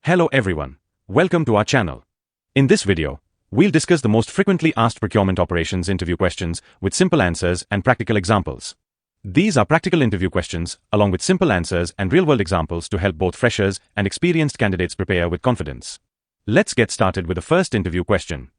Hello everyone. Welcome to our channel. In this video, we'll discuss the most frequently asked procurement operations interview questions with simple answers and practical examples. These are practical interview questions, along with simple answers and real-world examples to help both freshers and experienced candidates prepare with confidence. Let's get started with the first interview question.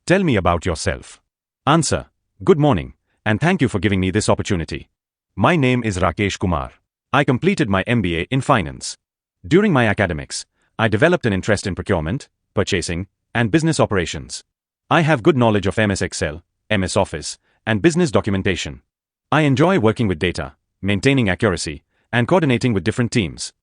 Tell me about yourself. Answer: Good morning, and thank you for giving me this opportunity. My name is Rakesh Kumar. I completed my MBA in finance. During my academics, I developed an interest in procurement, purchasing, and business operations. I have good knowledge of MS Excel, MS Office, and business documentation. I enjoy working with data, maintaining accuracy, and coordinating with different teams.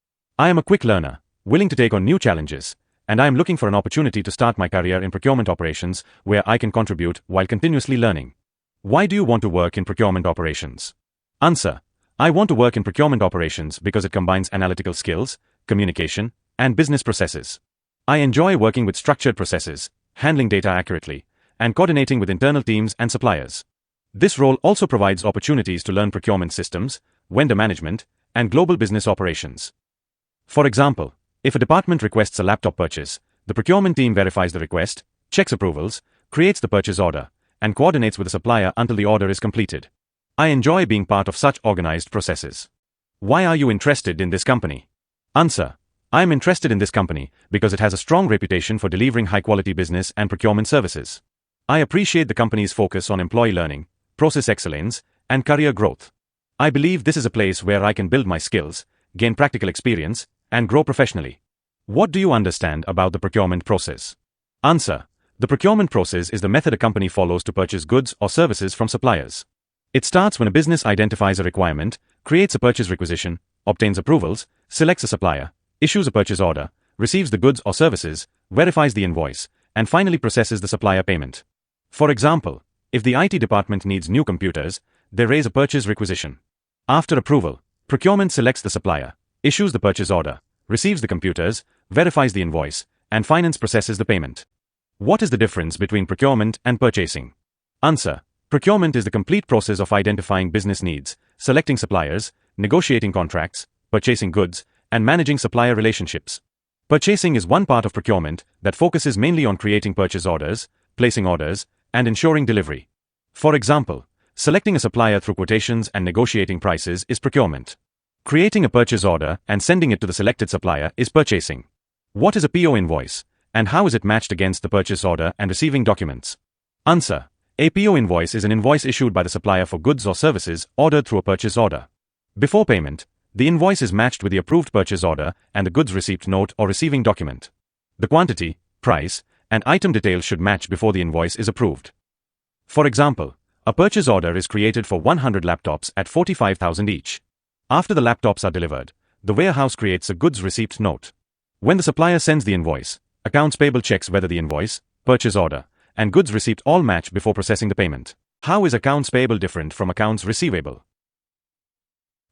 I am a quick learner, willing to take on new challenges, and I am looking for an opportunity to start my career in procurement operations where I can contribute while continuously learning. Why do you want to work in procurement operations? Answer: I want to work in procurement operations because it combines analytical skills, communication, and business processes. I enjoy working with structured processes, handling data accurately, and coordinating with internal teams and suppliers. This role also provides opportunities to learn procurement systems, vendor management, and global business operations. For example, if a department requests a laptop purchase, the procurement team verifies the request, checks approvals, creates the purchase order, and coordinates with the supplier until the order is completed. I enjoy being part of such organized processes. Why are you interested in this company? Answer: I am interested in this company because it has a strong reputation for delivering high-quality business and procurement services. I appreciate the company's focus on employee learning, process excellence, and career growth. I believe this is a place where I can build my skills, gain practical experience, and grow professionally. What do you understand about the procurement process? Answer: The procurement process is the method a company follows to purchase goods or services from suppliers. It starts when a business identifies a requirement, creates a purchase requisition, obtains approvals, selects a supplier, issues a purchase order, receives the goods or services, verifies the invoice, and finally processes the supplier payment. For example, if the IT department needs new computers, they raise a purchase requisition. After approval, procurement selects the supplier, issues the purchase order, receives the computers, verifies the invoice, and finance processes the payment. What is the difference between procurement and purchasing? Answer: Procurement is the complete process of identifying business needs, selecting suppliers, negotiating contracts, purchasing goods, and managing supplier relationships. Purchasing is one part of procurement that focuses mainly on creating purchase orders, placing orders, and ensuring delivery. For example, selecting a supplier through quotations and negotiating prices is procurement. Creating a purchase order and sending it to the selected supplier is purchasing. What is a PO invoice, and how is it matched against the purchase order and receiving documents? Answer: A PO invoice is an invoice issued by the supplier for goods or services ordered through a purchase order. Before payment, the invoice is matched with the approved purchase order and the goods receipt note or receiving document. The quantity, price, and item details should match before the invoice is approved. For example, a purchase order is created for 100 laptops at 45,000 each. After the laptops are delivered, the warehouse creates a goods receipt note. When the supplier sends the invoice, accounts payable checks whether the invoice, purchase order, and goods receipt all match before processing the payment. How is accounts payable different from accounts receivable?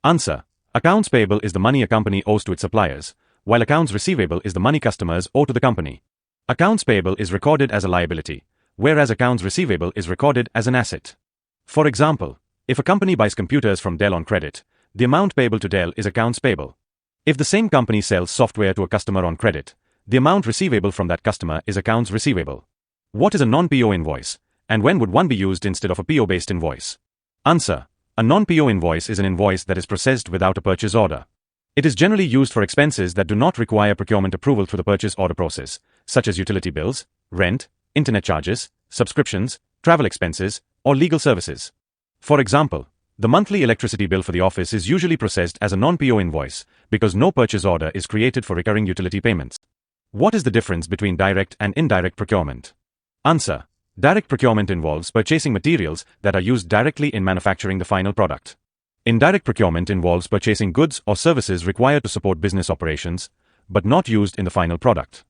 Answer: Accounts payable is the money a company owes to its suppliers, while accounts receivable is the money customers owe to the company. Accounts payable is recorded as a liability, whereas accounts receivable is recorded as an asset. For example, if a company buys computers from Dell on credit, the amount payable to Dell is accounts payable. If the same company sells software to a customer on credit, the amount receivable from that customer is accounts receivable. What is a non-PO invoice, and when would one be used instead of a PO-based invoice? Answer: A non-PO invoice is an invoice that is processed without a purchase order. It is generally used for expenses that do not require procurement approval through the purchase order process, such as utility bills, rent, internet charges, subscriptions, travel expenses, or legal services. For example, the monthly electricity bill for the office is usually processed as a non-PO invoice because no purchase order is created for recurring utility payments. What is the difference between direct and indirect procurement? Answer: Direct procurement involves purchasing materials that are used directly in manufacturing the final product. Indirect procurement involves purchasing goods or services required to support business operations, but not used in the final product.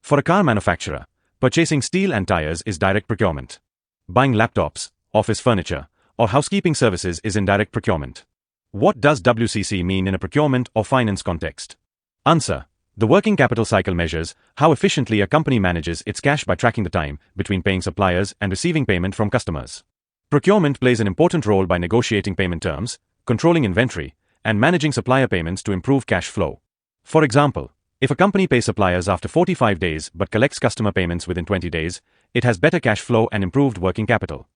For a car manufacturer, purchasing steel and tires is direct procurement. Buying laptops, office furniture, or housekeeping services is indirect procurement. What does WCC mean in a procurement or finance context? Answer: The working capital cycle measures how efficiently a company manages its cash by tracking the time between paying suppliers and receiving payment from customers. Procurement plays an important role by negotiating payment terms, controlling inventory, and managing supplier payments to improve cash flow. For example, If a company pays suppliers after 45 days but collects customer payments within 20 days, it has better cash flow and improved working capital.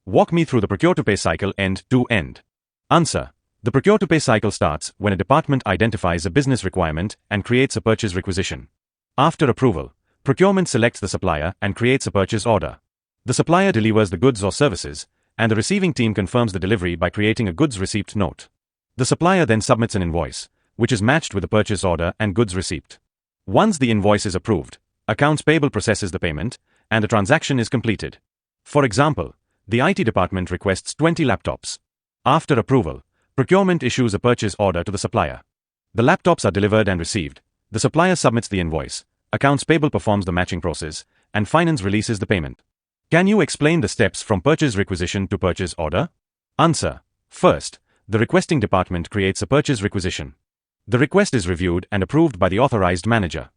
Walk me through the procure-to-pay cycle end to end. Answer. The procure-to-pay cycle starts when a department identifies a business requirement and creates a purchase requisition. After approval, procurement selects the supplier and creates a purchase order. The supplier delivers the goods or services, and the receiving team confirms the delivery by creating a goods receipt note. The supplier then submits an invoice, which is matched with the purchase order and goods receipt. Once the invoice is approved, accounts payable processes the payment, and the transaction is completed. For example, the IT department requests 20 laptops. After approval, procurement issues a purchase order to the supplier. The laptops are delivered and received. The supplier submits the invoice, accounts payable performs the matching process, and finance releases the payment. Can you explain the steps from purchase requisition to purchase order? Answer. First, the requesting department creates a purchase requisition. The request is reviewed and approved by the authorized manager.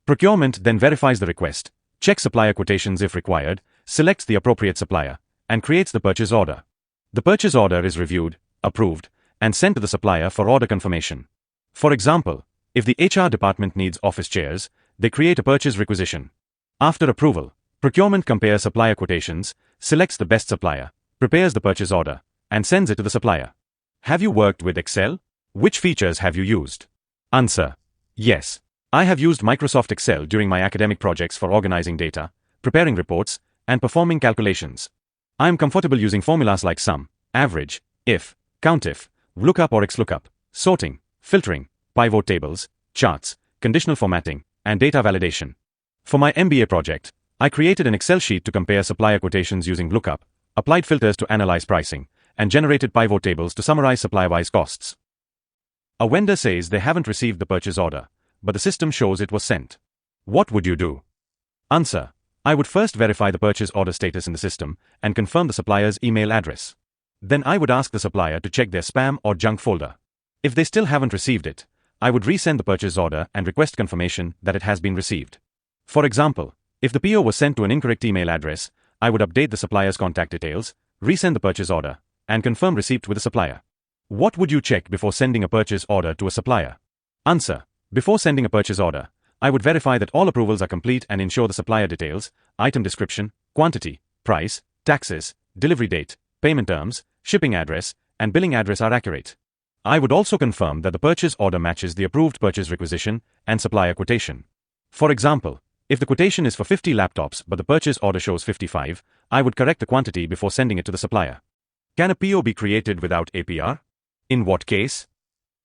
Procurement then verifies the request, checks supplier quotations if required, selects the appropriate supplier, and creates the purchase order. The purchase order is reviewed, approved, and sent to the supplier for order confirmation. For example, if the HR department needs office chairs, they create a purchase requisition. After approval, procurement compares supplier quotations, selects the best supplier, prepares the purchase order, and sends it to the supplier. Have you worked with Excel? Which features have you used? Answer. Yes. I have used Microsoft Excel during my academic projects for organizing data, preparing reports, and performing calculations. I am comfortable using formulas like sum, average, if, countif, lookup or XLOOKUP, sorting, filtering, pivot tables, charts, conditional formatting, and data validation. For my MBA project, I created an Excel sheet to compare supplier quotations using lookup, applied filters to analyze pricing, and generated pivot tables to summarize supplier-wise costs. A vendor says they haven't received the purchase order, but the system shows it was sent. What would you do? Answer. I would first verify the purchase order status in the system and confirm the supplier's email address. Then I would ask the supplier to check their spam or junk folder. If they still haven't received it, I would resend the purchase order and request confirmation that it has been received. For example, if the PO was sent to an incorrect email address, I would update the supplier's contact details, resend the purchase order, and confirm receipt with the supplier. What would you check before sending a purchase order to a supplier? Answer. Before sending a purchase order, I would verify that all approvals are complete and ensure the supplier details, item description, quantity, price, taxes, delivery date, payment terms, shipping address, and billing address are accurate. I would also confirm that the purchase order matches the approved purchase requisition and supplier quotation. For example, if the quotation is for 50 laptops but the purchase order shows 55, I would correct the quantity before sending it to the supplier. Can a PO be created without APR? In what case?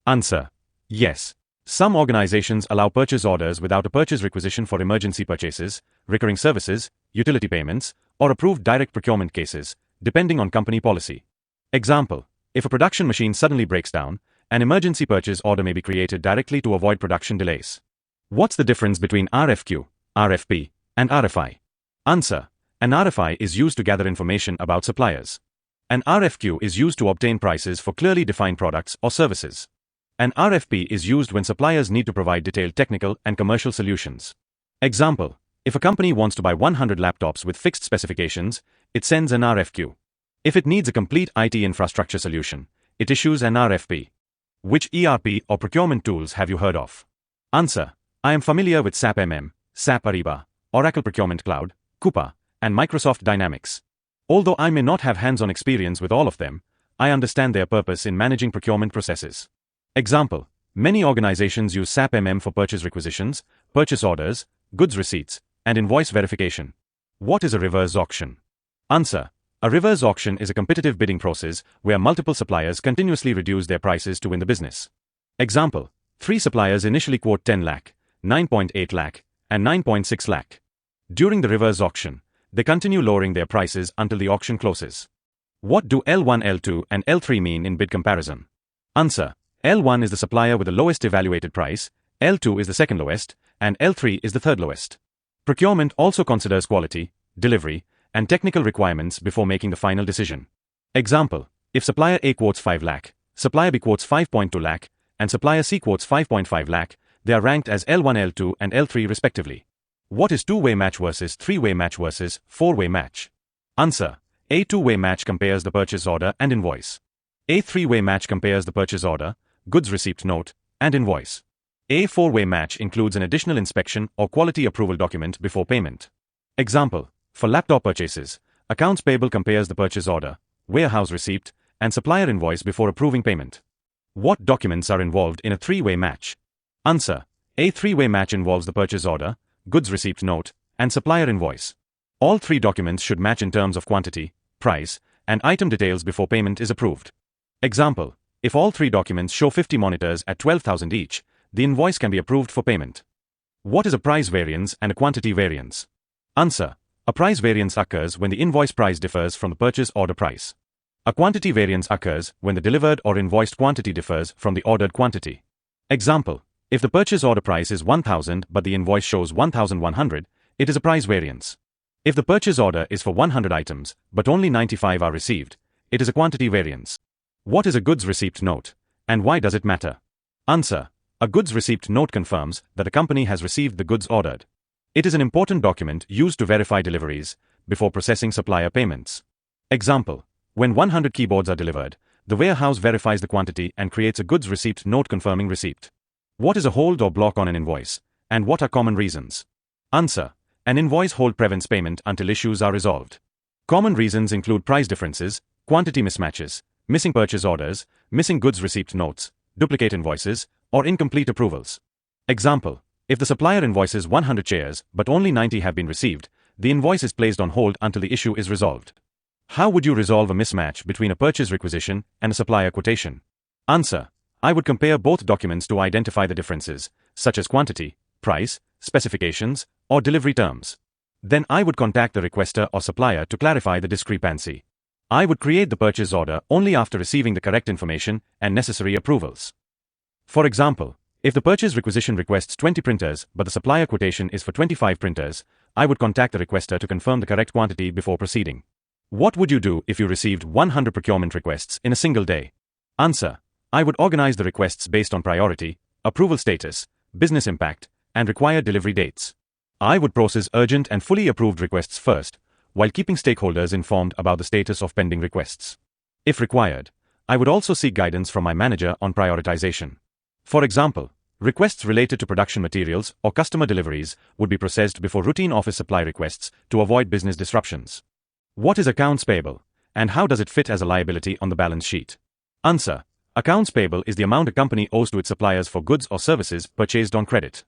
Answer. Yes. Some organizations allow purchase orders without a purchase requisition for emergency purchases, recurring services, utility payments, or approved direct procurement cases, depending on company policy. Example, if a production machine suddenly breaks down, an emergency purchase order may be created directly to avoid production delays. What's the difference between RFQ, RFP, and RFI? Answer. An RFI is used to gather information about suppliers. An RFQ is used to obtain prices for clearly defined products or services. An RFP is used when suppliers need to provide detailed technical and commercial solutions. Example, if a company wants to buy 100 laptops with fixed specifications, it sends an RFQ. If it needs a complete IT infrastructure solution, it issues an RFP. Which ERP or procurement tools have you heard of? Answer. I am familiar with SAP MM, SAP Ariba, Oracle Procurement Cloud, Coupa, and Microsoft Dynamics. Although I may not have hands-on experience with all of them, I understand their purpose in managing procurement processes. Example, many organizations use SAP MM for purchase requisitions, purchase orders, goods receipts, and invoice verification. What is a reverse auction? Answer. A reverse auction is a competitive bidding process where multiple suppliers continuously reduce their prices to win the business. Example, 3 suppliers initially quote 10 lakh, 9.8 lakh, and 9.6 lakh. During the reverse auction, they continue lowering their prices until the auction closes. What do L1, L2, and L3 mean in bid comparison? Answer. L1 is the supplier with the lowest evaluated price, L2 is the second lowest, and L3 is the third lowest. Procurement also considers quality, delivery, and technical requirements before making the final decision. Example, if supplier A quotes 5 lakh, supplier B quotes 5.2 lakh, and supplier C quotes 5.5 lakh, they are ranked as L1, L2, and L3 respectively. What is two-way match versus three-way match versus four-way match? Answer. A two-way match compares the purchase order and invoice. A three-way match compares the purchase order, goods receipt note, and invoice. A four-way match includes an additional inspection or quality approval document before payment. Example, for laptop purchases, accounts payable compares the purchase order, warehouse receipt, and supplier invoice before approving payment. What documents are involved in a three-way match? Answer, a three-way match involves the purchase order, goods receipt note, and supplier invoice. All three documents should match in terms of quantity, price, and item details before payment is approved. Example, if all three documents show 50 monitors at 12,000 each, the invoice can be approved for payment. What is a price variance and a quantity variance? Answer, a price variance occurs when the invoice price differs from the purchase order price. A quantity variance occurs when the delivered or invoiced quantity differs from the ordered quantity. Example, if the purchase order price is 1,000 but the invoice shows 1,100, it is a price variance. If the purchase order is for 100 items but only 95 are received, it is a quantity variance. What is a goods receipt note, and why does it matter? Answer, a goods receipt note confirms that a company has received the goods ordered. It is an important document used to verify deliveries before processing supplier payments. Example, when 100 keyboards are delivered, the warehouse verifies the quantity and creates a goods receipt note confirming receipt. What is a hold or block on an invoice, and what are common reasons? Answer, an invoice hold prevents payment until issues are resolved. Common reasons include price differences, quantity mismatches, missing purchase orders, missing goods receipt notes, duplicate invoices, or incomplete approvals. Example, if the supplier invoices 100 chairs but only 90 have been received, the invoice is placed on hold until the issue is resolved. How would you resolve a mismatch between a purchase requisition and a supplier quotation? Answer, I would compare both documents to identify the differences, such as quantity, price, specifications, or delivery terms. Then I would contact the requester or supplier to clarify the discrepancy. I would create the purchase order only after receiving the correct information and necessary approvals. For example, if the purchase requisition requests 20 printers but the supplier quotation is for 25 printers, I would contact the requester to confirm the correct quantity before proceeding. What would you do if you received 100 procurement requests in a single day? Answer, I would organize the requests based on priority, approval status, business impact, and required delivery dates. I would process urgent and fully approved requests first, while keeping stakeholders informed about the status of pending requests. If required, I would also seek guidance from my manager on prioritization. For example, requests related to production materials or customer deliveries would be processed before routine office supply requests to avoid business disruptions. What is accounts payable, and how does it fit as a liability on the balance sheet? Answer, accounts payable is the amount a company owes to its suppliers for goods or services purchased on credit.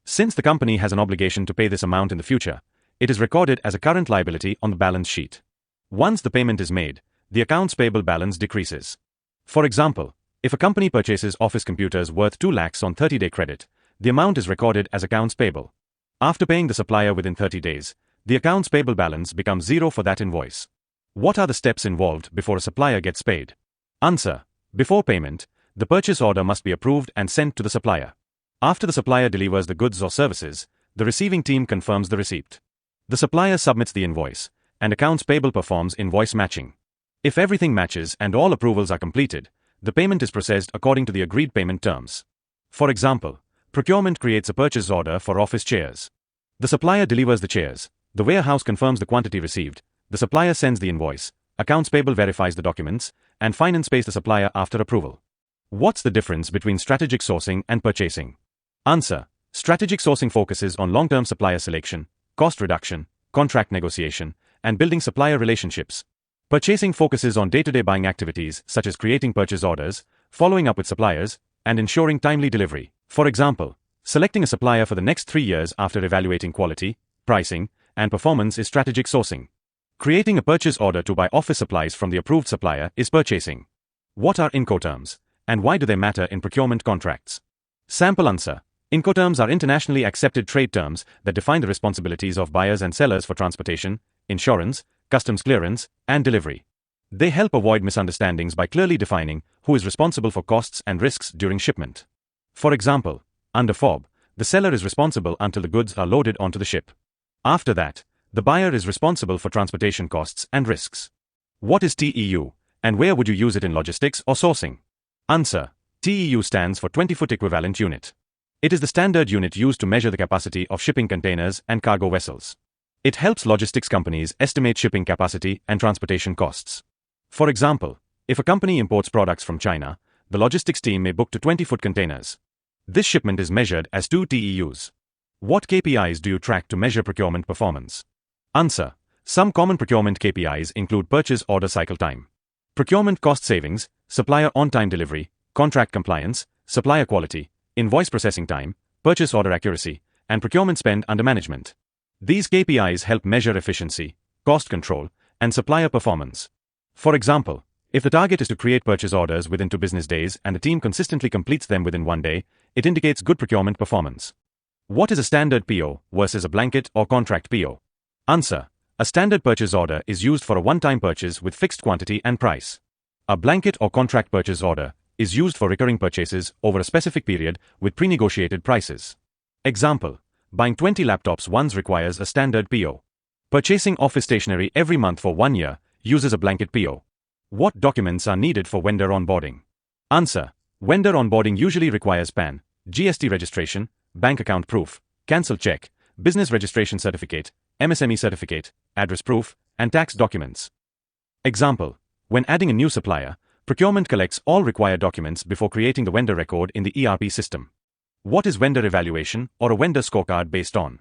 Since the company has an obligation to pay this amount in the future, it is recorded as a current liability on the balance sheet. Once the payment is made, the accounts payable balance decreases. For example, if a company purchases office computers worth 2 lakhs on 30-day credit, the amount is recorded as accounts payable. After paying the supplier within 30 days, the accounts payable balance becomes zero for that invoice. What are the steps involved before a supplier gets paid? Answer, before payment, the purchase order must be approved and sent to the supplier. After the supplier delivers the goods or services, the receiving team confirms the receipt. The supplier submits the invoice, and accounts payable performs invoice matching. If everything matches and all approvals are completed, the payment is processed according to the agreed payment terms. For example, procurement creates a purchase order for office chairs. The supplier delivers the chairs, the warehouse confirms the quantity received, the supplier sends the invoice, accounts payable verifies the documents, and finance pays the supplier after approval. What's the difference between strategic sourcing and purchasing? Answer, strategic sourcing focuses on long-term supplier selection, cost reduction, contract negotiation, and building supplier relationships. Purchasing focuses on day-to-day buying activities such as creating purchase orders, following up with suppliers, and ensuring timely delivery. For example, selecting a supplier for the next 3 years after evaluating quality, pricing, and performance is strategic sourcing. Creating a purchase order to buy office supplies from the approved supplier is purchasing. What are Incoterms, and why do they matter in procurement contracts? Sample answer. Incoterms are internationally accepted trade terms that define the responsibilities of buyers and sellers for transportation, insurance, customs clearance, and delivery. They help avoid misunderstandings by clearly defining who is responsible for costs and risks during shipment. For example, under FOB, the seller is responsible until the goods are loaded onto the ship. After that, the buyer is responsible for transportation costs and risks. What is TEU, and where would you use it in logistics or sourcing? Answer, TEU stands for 20-foot equivalent unit. It is the standard unit used to measure the capacity of shipping containers and cargo vessels. It helps logistics companies estimate shipping capacity and transportation costs. For example, if a company imports products from China, the logistics team may book to 20-foot containers. This shipment is measured as 2 TEUs. What KPIs do you track to measure procurement performance? Answer. Some common procurement KPIs include purchase order cycle time, procurement cost savings, supplier on-time delivery, contract compliance, supplier quality, invoice processing time, purchase order accuracy, and procurement spend under management. These KPIs help measure efficiency, cost control, and supplier performance. For example, if the target is to create purchase orders within 2 business days and the team consistently completes them within 1 day, it indicates good procurement performance. What is a standard PO versus a blanket or contract PO? Answer. A standard purchase order is used for a one-time purchase with fixed quantity and price. A blanket or contract purchase order is used for recurring purchases over a specific period with pre-negotiated prices. Example. Buying 20 laptops once requires a standard PO. Purchasing office stationery every month for 1 year uses a blanket PO. What documents are needed for vendor onboarding? Answer. Vendor onboarding usually requires PAN, GST registration, bank account proof, cancel check, business registration certificate, MSME certificate, address proof, and tax documents. Example. When adding a new supplier, procurement collects all required documents before creating the vendor record in the ERP system. What is vendor evaluation or a vendor scorecard based on?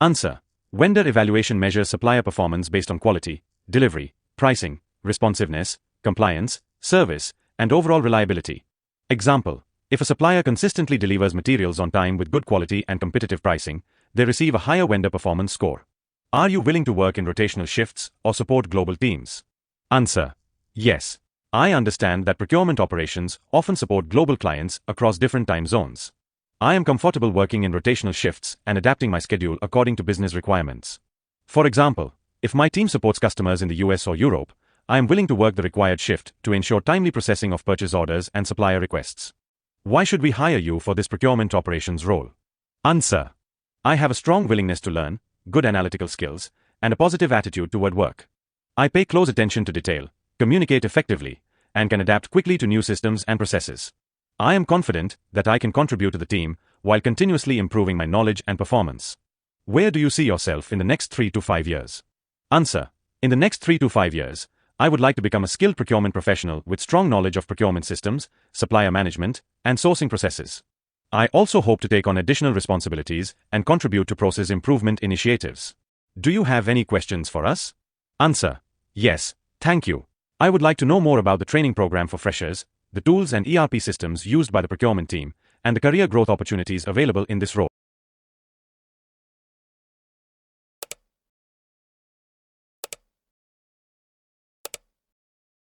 Answer. Vendor evaluation measures supplier performance based on quality, delivery, pricing, responsiveness, compliance, service, and overall reliability. Example. If a supplier consistently delivers materials on time with good quality and competitive pricing, they receive a higher vendor performance score. Are you willing to work in rotational shifts or support global teams? Answer. Yes. I understand that procurement operations often support global clients across different time zones. I am comfortable working in rotational shifts and adapting my schedule according to business requirements. For example, if my team supports customers in the US or Europe, I am willing to work the required shift to ensure timely processing of purchase orders and supplier requests. Why should we hire you for this procurement operations role? Answer. I have a strong willingness to learn, good analytical skills, and a positive attitude toward work. I pay close attention to detail, communicate effectively, and can adapt quickly to new systems and processes. I am confident that I can contribute to the team while continuously improving my knowledge and performance. Where do you see yourself in the next 3 to 5 years? Answer. In the next 3 to 5 years, I would like to become a skilled procurement professional with strong knowledge of procurement systems, supplier management, and sourcing processes. I also hope to take on additional responsibilities and contribute to process improvement initiatives. Do you have any questions for us? Answer. Yes, thank you. I would like to know more about the training program for freshers, the tools and ERP systems used by the procurement team, and the career growth opportunities available in this role.